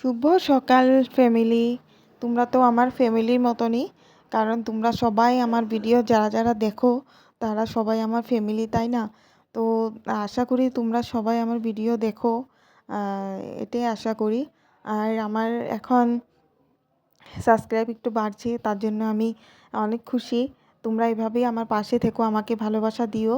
শুভ সকাল ফ্যামিলি। তোমরা তো আমার ফ্যামিলির মতনই, কারণ তোমরা সবাই আমার ভিডিও যারা যারা দেখো তারা সবাই আমার ফ্যামিলি, তাই না? তো আশা করি তোমরা সবাই আমার ভিডিও দেখো, এটাই আশা করি। আর আমার এখন সাবস্ক্রাইব একটু বাড়ছে, তার জন্য আমি অনেক খুশি। তোমরা এভাবেই আমার পাশে থেকো, আমাকে ভালোবাসা দিও,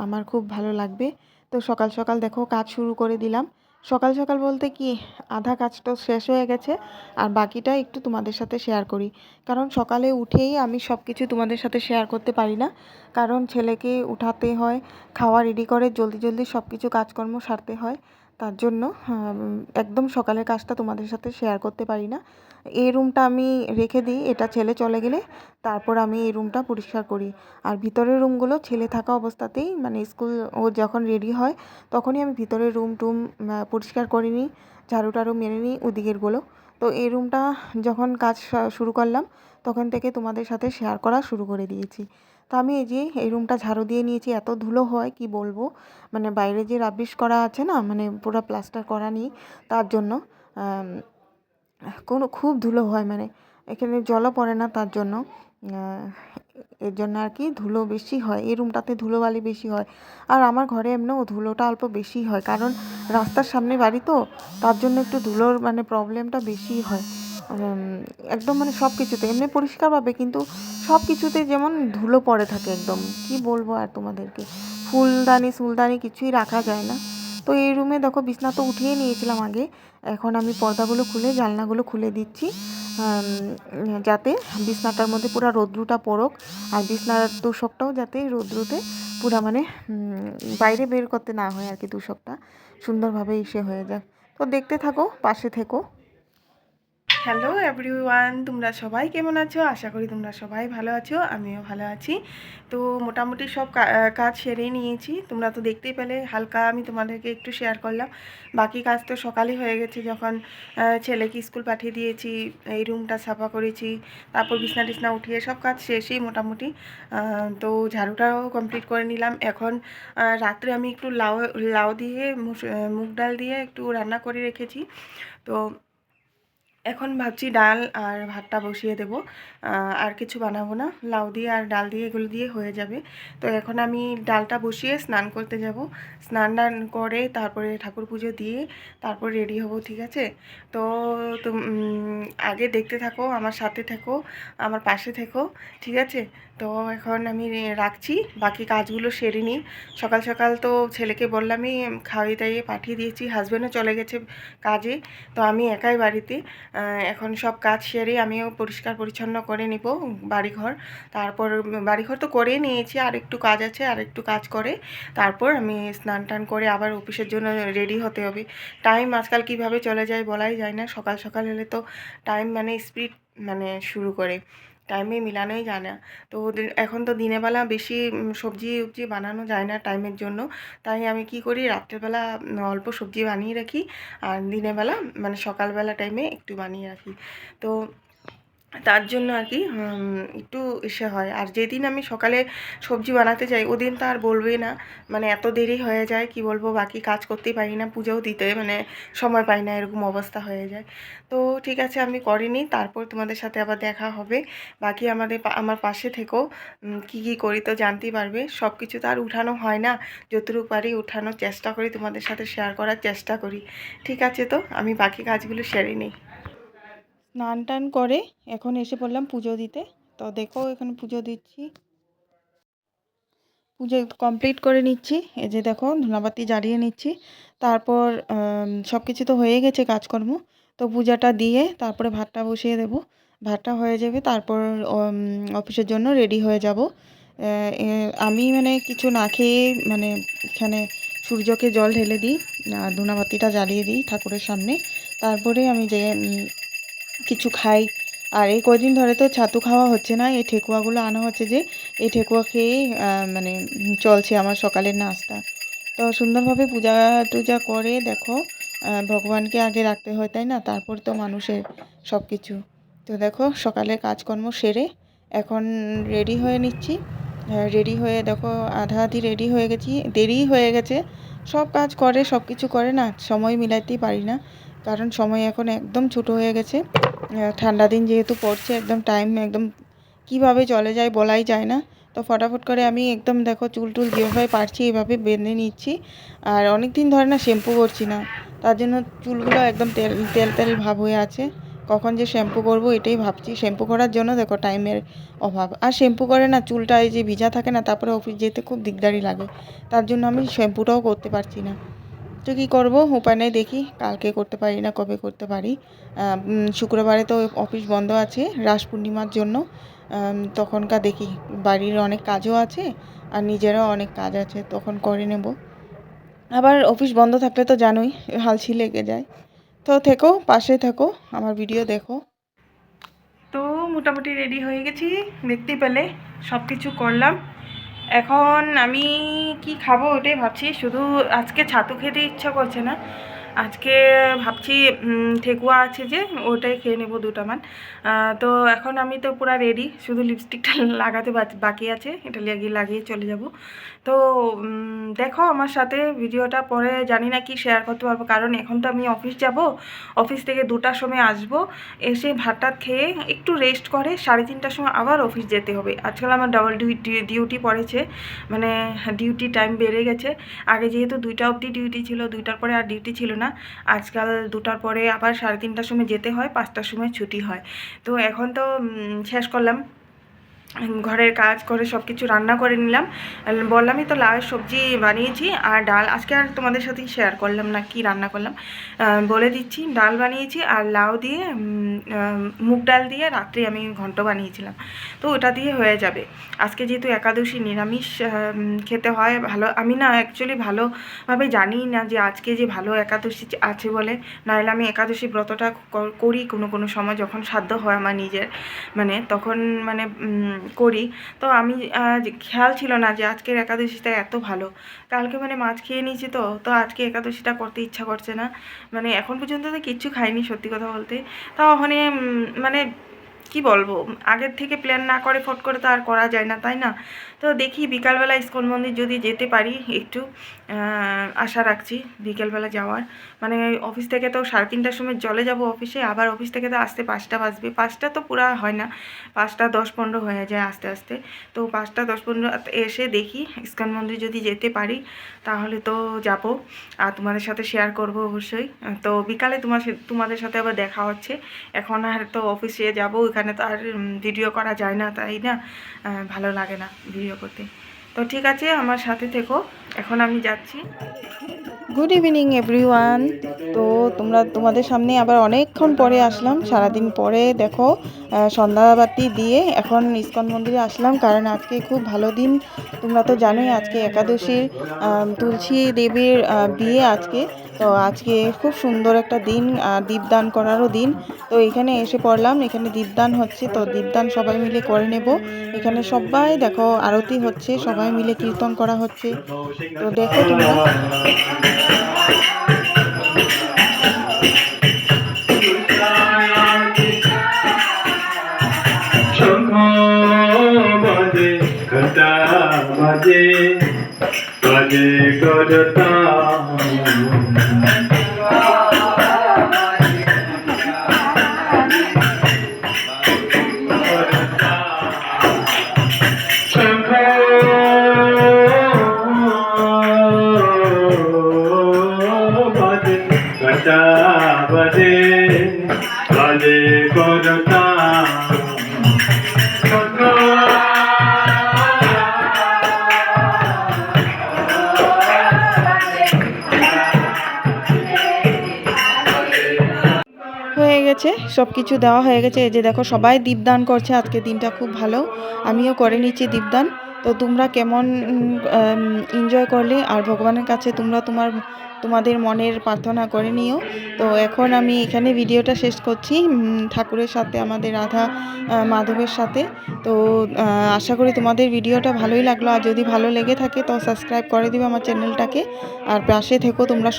আমার খুব ভালো লাগবে। তো সকাল সকাল দেখো কাজ শুরু করে দিলাম। সকাল সকাল বলতে কি, আধা কাজ তো শেষ হয়ে গেছে, আর বাকিটা একটু তোমাদের সাথে শেয়ার করি। কারণ সকালে উঠেই আমি সব কিছু তোমাদের সাথে শেয়ার করতে পারি না, কারণ ছেলেকে উঠাতে হয়, খাওয়া রেডি করে জলদি জলদি সব কিছু কাজকর্ম সারতে হয়। তার জন্য একদম সকালের কাজটা তোমাদের সাথে শেয়ার করতে পারি না। এই রুমটা আমি রেখে দিই, এটা ছেলে চলে গেলে তারপর আমি এই রুমটা পরিষ্কার করি। আর ভিতরের রুমগুলো ছেলে থাকা অবস্থাতেই, মানে স্কুল ও যখন রেডি হয় তখনই আমি ভিতরের রুম টুম পরিষ্কার করে নিই, ঝাড়ু টাড়ু মেরে নিই ওদিকেরগুলো। তো এই রুমটা যখন কাজ শুরু করলাম তখন থেকে তোমাদের সাথে শেয়ার করা শুরু করে দিয়েছি। তো আমি এই যে এই রুমটা ঝাড়ু দিয়ে নিয়েছি, এত ধুলো হয় কি বলবো। মানে বাইরে যে রাবিশ করা আছে না, মানে পুরো প্লাস্টার করা নেই, তার জন্য খুব ধুলো হয়, মানে এখানে জলও পড়ে না, তার জন্য এর জন্য আর কি ধুলো বেশি হয়, এই রুমটাতে ধুলোবালি বেশি হয়। আর আমার ঘরে এমনিও ধুলোটা অল্প বেশি হয়, কারণ রাস্তার সামনে বাড়ি তো, তার জন্য একটু ধুলোর মানে প্রবলেমটা বেশি হয়। একদম মানে সব কিছুতে এমনি পরিষ্কার পাবে, কিন্তু সব কিছুতে যেমন ধুলো পড়ে থাকে একদম, কি বলবো আর তোমাদেরকে। ফুলদানি কিছুই রাখা যায় না। তো এই রুমে দেখো বিছনা তো উঠিয়ে নিয়েছিলাম আগে, এখন আমি পর্দাগুলো খুলে জানলাগুলো খুলে দিচ্ছি, যাতে বিছনাটার মধ্যে পুরো রৌদ্রটা পড়ুক, আর বিছনার তোষকটাও যাতে রৌদ্রতে পুরো মানে বাইরে বের করতে না হয় আর কি, তোষকটা সুন্দরভাবে এসে হয়ে যায়। তো দেখতে থাকো, পাশে থেকো। হ্যালো এভরিওয়ান, তোমরা সবাই কেমন আছো? আশা করি তোমরা সবাই ভালো আছো, আমিও ভালো আছি। তো মোটামুটি সব কাজ সেরেই নিয়েছি, তোমরা তো দেখতেই পেলে, হালকা আমি তোমাদেরকে একটু শেয়ার করলাম। বাকি কাজ তো সকালই হয়ে গেছে, যখন ছেলেকে স্কুল পাঠিয়ে দিয়েছি, এই রুমটা সাফা করেছি, তারপর বিছনা টিছনা উঠিয়ে সব কাজ শেষই মোটামুটি। তো ঝাড়ুটাও কমপ্লিট করে নিলাম। এখন রাত্রে আমি একটু লাউ দিয়ে মুগ ডাল দিয়ে একটু রান্না করে রেখেছি। তো এখন ভাবছি ডাল আর ভাতটা বসিয়ে দেব, আর কিছু বানাবো না, লাউ দিয়ে আর ডাল দিয়ে এগুলো দিয়ে হয়ে যাবে। তো এখন আমি ডালটা বসিয়ে স্নান করতে যাব, স্নান টান করে তারপরে ঠাকুর পুজো দিয়ে তারপর রেডি হব, ঠিক আছে? তো আগে দেখতে থাকো, আমার সাথে থেকো, আমার পাশে থেকো, ঠিক আছে? তো এখন আমি রাখছি, বাকি কাজগুলো সেরে নিই। সকাল সকাল তো ছেলেকে বললামই, খাইয়ে দাইয়ে পাঠিয়ে দিয়েছি, হাজব্যান্ডও চলে গেছে কাজে, তো আমি একাই বাড়িতে। এখন সব কাজ সেরে আমিও পরিষ্কার পরিচ্ছন্ন করে নিব বাড়িঘর। তারপর বাড়িঘর তো করেই নিয়েছি, আর একটু কাজ আছে, আর একটু কাজ করে তারপর আমি স্নান টান করে আবার অফিসের জন্য রেডি হতে হবে। টাইম আজকাল কিভাবে চলে যায় বলাই যায় না, সকাল সকাল হলে তো টাইম মানে স্পিড মানে শুরু করে, টাইমে মিলানোই যায় না। তো এখন তো দিনেরবেলা বেশি সবজি উবজি বানানো যায় না টাইমের জন্য, তাই আমি কি করি, রাত্রেবেলা অল্প সবজি বানিয়ে রাখি, আর দিনের বেলা মানে সকালবেলা টাইমে একটু বানিয়ে রাখি। তো তার জন্য আর কি একটু এসে হয়। আর যেদিন আমি সকালে সবজি বানাতে যাই ওদিন তো আর বলবেই না, মানে এত দেরি হয়ে যায় কি বলবো, বাকি কাজ করতেই পারি না, পুজোও দিতে মানে সময় পাই না, এরকম অবস্থা হয়ে যায়। তো ঠিক আছে, আমি করিনি, তারপর তোমাদের সাথে আবার দেখা হবে। বাকি আমার পাশে থেকেও কি কি করি তো জানতেই পারবে। সব কিছু তো আর উঠানো হয় না, যতটুকু পারি উঠানোর চেষ্টা করি, তোমাদের সাথে শেয়ার করার চেষ্টা করি। ঠিক আছে, তো আমি বাকি কাজগুলো সেরে নিই। স্নান টান করে এখন এসে পড়লাম পুজো দিতে। তো দেখো এখানে পুজো দিচ্ছি, পুজো কমপ্লিট করে নিচ্ছি। এই যে দেখো ধূপবাতি জ্বালিয়ে নিচ্ছি, তারপর সব কিছু তো হয়ে গেছে কাজকর্ম। তো পূজাটা দিয়ে তারপরে ভাতটা বসিয়ে দেব, ভাতটা হয়ে যাবে, তারপর অফিসের জন্য রেডি হয়ে যাব। আমি মানে কিছু না খেয়ে মানে এখানে সূর্যকে জল ঢেলে দিই, ধূপবাতিটা জ্বালিয়ে দিই ঠাকুরের সামনে, তারপরে আমি যে কিছু খাই। আর এই কয়দিন ধরে তো ছাতু খাওয়া হচ্ছে না, এই ঠেকুয়াগুলো আনা হচ্ছে, যে এই ঠেকুয়া খেয়েই মানে চলছে আমার সকালের নাস্তা। তো সুন্দরভাবে পূজা টুজা করে দেখো, ভগবানকে আগে রাখতে হয়, তাই না? তারপর তো মানুষের সব কিছু। তো দেখো সকালে কাজকর্ম সেরে এখন রেডি হয়ে নিচ্ছি। রেডি হয়ে দেখো আধা আধি রেডি হয়ে গেছি, দেরি হয়ে গেছে, সব কাজ করে সব কিছু করে না, সময় মিলাইতেই পারি না। কারণ সময় এখন একদম ছোট হয়ে গেছে। ঠান্ডা দিন যেহেতু পড়ছে, একদম টাইম একদম কীভাবে চলে যায় বলাই যায় না। তো ফটাফট করে আমি একদম দেখো চুল টুল যেভাবে পারছি এভাবে বেঁধে নিচ্ছি। আর অনেক দিন ধরে না শ্যাম্পু করছি না, তার জন্য চুলগুলো একদম তেল তেল তেল ভাব হয়ে আছে। কখন যে শ্যাম্পু করব এটাই ভাবছি। শ্যাম্পু করার জন্য দেখো টাইমের অভাব, আর শ্যাম্পু করে না চুলটা এই যে ভিজা থাকে না, তারপরে অফিস যেতে খুব দিকদারি লাগে, তার জন্য আমি শ্যাম্পুটাও করতে পারছি না। তো কী করবো, উপায় নেই, দেখি কালকে করতে পারি না কবে করতে পারি। শুক্রবারে তো অফিস বন্ধ আছে রাস পূর্ণিমার জন্য। তখনকার দেখি, বাড়ির অনেক কাজও আছে আর নিজেরও অনেক কাজ আছে, তখন করে নেব। আবার অফিস বন্ধ থাকলে তো জানোই হালছি লেগে যায়। তো থেকো, পাশে থাকো, আমার ভিডিও দেখো। তো মোটামুটি রেডি হয়ে গেছি, দেখতেই পেলে সব কিছু করলাম। এখন আমি কি খাবো ওটাই ভাবছি। শুধু আজকে ছাতু খেতে ইচ্ছা করছে না, আজকে ভাবছি ঠেকুয়া আছে যে ওটাই খেয়ে নেবো দুটামান। তো এখন আমি তো পুরো রেডি, শুধু লিপস্টিকটা লাগাতে বাকি আছে, এটা লাগিয়ে চলে যাব। তো দেখো আমার সাথে ভিডিওটা, পরে জানি না কি শেয়ার করতে পারবো, কারণ এখন তো আমি অফিস যাব, অফিস থেকে 2টার সময় আসবো, এসে ভাত টাত খেয়ে একটু রেস্ট করে 3:30টার সময় আবার অফিস যেতে হবে। আজকাল আমার ডাবল ডিউটি পড়েছে, মানে ডিউটি টাইম বেড়ে গেছে। আগে যেহেতু 2টা অবধি ডিউটি ছিল, 2টার পরে আর ডিউটি ছিল না। আজকাল 2টার পরে আবার 3:30টার সময় যেতে হয়, 5টার সময় ছুটি হয়। তো এখন তো শেষ করলাম, ঘরের কাজ করে সব কিছু রান্না করে নিলাম। বললামই তো লাউয়ের সবজি বানিয়েছি আর ডাল। আজকে আর তোমাদের সাথেই শেয়ার করলাম না কি রান্না করলাম, বলে দিচ্ছি। ডাল বানিয়েছি আর লাউ দিয়ে মুগ ডাল দিয়ে রাত্রে আমি ঘন্ট বানিয়েছিলাম, তো ওটা দিয়ে হয়ে যাবে। আজকে যেহেতু একাদশী, নিরামিষ খেতে হয়। ভালো, আমি না অ্যাকচুয়ালি ভালোভাবে জানি না যে আজকে যে ভালো একাদশী আছে বলে, নাহলে আমি একাদশী ব্রতটা করি কোনো সময় যখন সাধ্য হয় আমার নিজের, মানে তখন মানে করি। তো আমি খেয়াল ছিল না যে আজকের একাদশীটা এত ভালো। কালকে মানে মাছ খেয়ে নিয়েছি, তো আজকে একাদশীটা করতে ইচ্ছা করছে না। মানে এখন পর্যন্ত তো কিচ্ছু খাইনি সত্যি কথা বলতে। তাও ওখানে মানে কি বলবো, আগের থেকে প্ল্যান না করে ফট করে তো আর করা যায় না, তাই না? তো দেখি বিকালবেলা ইস্কন মন্দির যদি যেতে পারি একটু, আশা রাখছি বিকেলবেলা যাওয়ার। মানে অফিস থেকে তো 3:30টার সময় চলে যাব অফিসে, আবার অফিস থেকে তো আসতে 5টা বাজবে। 5টা তো পুরা হয় না, 5টা 10-15 হয়ে যায় আস্তে আস্তে। তো 5টা 10-15 এসে দেখি ইস্কন মন্দির যদি যেতে পারি তাহলে তো যাব, আর তোমাদের সাথে শেয়ার করব অবশ্যই। তো বিকালে তোমাদের সাথে আবার দেখা হচ্ছে। এখন আর তো অফিসে যাব, ওখানে তো আর ভিডিও করা যায় না, তাই না? ভালো লাগে না ভিডিও করতে। তো ঠিক আছে, আমার সাথে থেকো, এখন আমি যাচ্ছি। Good evening everyone. তো তোমাদের সামনে আবার অনেকক্ষণ পরে আসলাম, সারাদিন পরে দেখো সন্ধ্যাবাতি দিয়ে এখন ইস্কন মন্দিরে আসলাম, কারণ আজকে খুব ভালো দিন। তোমরা তো জানোই আজকে একাদশীর, তুলসী দেবীর বিয়ে আজকে। তো আজকে খুব সুন্দর একটা দিন, দীপদান করারও দিন। তো এখানে এসে পড়লাম, এখানে দীপদান হচ্ছে, তো দীপদান সবাই মিলে করে নেব। এখানে সবাই দেখো আরতি হচ্ছে, সবাই মিলে কীর্তন করা হচ্ছে, তো দেখো তোমরা। বাজে ঘটা বাজে বাজে করতা বাজে বাজে করতা। হয়ে গেছে, সব কিছু দেওয়া হয়ে গেছে। এই যে দেখো সবাই দীপদান করছে, আজকে দিনটা খুব ভালো, আমিও করে নিচ্ছি দীপদান। তো তোমরা কেমন এনজয় করলে, আর ভগবানের কাছে তোমরা তোমাদের মনের প্রার্থনা করে নিও। তো এখন আমি এখানে ভিডিওটা শেষ করছি ঠাকুরের সাথে, আমাদের রাধা মাধবের সাথে। তো আশা করি তোমাদের ভিডিওটা ভালোই লাগলো, আর যদি ভালো লেগে থাকে তো সাবস্ক্রাইব করে দিবে আমার চ্যানেলটাকে, আর পাশে থেকো তোমরা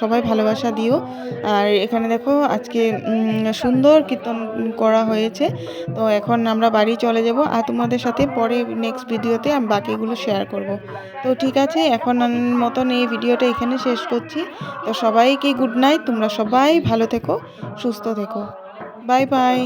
সবাই ভালোবাসা দিও। আর এখানে দেখো আজকে সুন্দর কীর্তন করা হয়েছে। তো এখন আমরা বাড়ি চলে যাব, আর তোমাদের সাথে পরে নেক্সট ভিডিওতে আমি বাকিগুলো শেয়ার করব। তো ঠিক আছে, এখন মতন এই ভিডিওটা এখানে শেষ শেষ করছি। তো সবাইকে গুড নাইট, তোমরা সবাই ভালো থেকো, সুস্থ থেকো। Bye bye.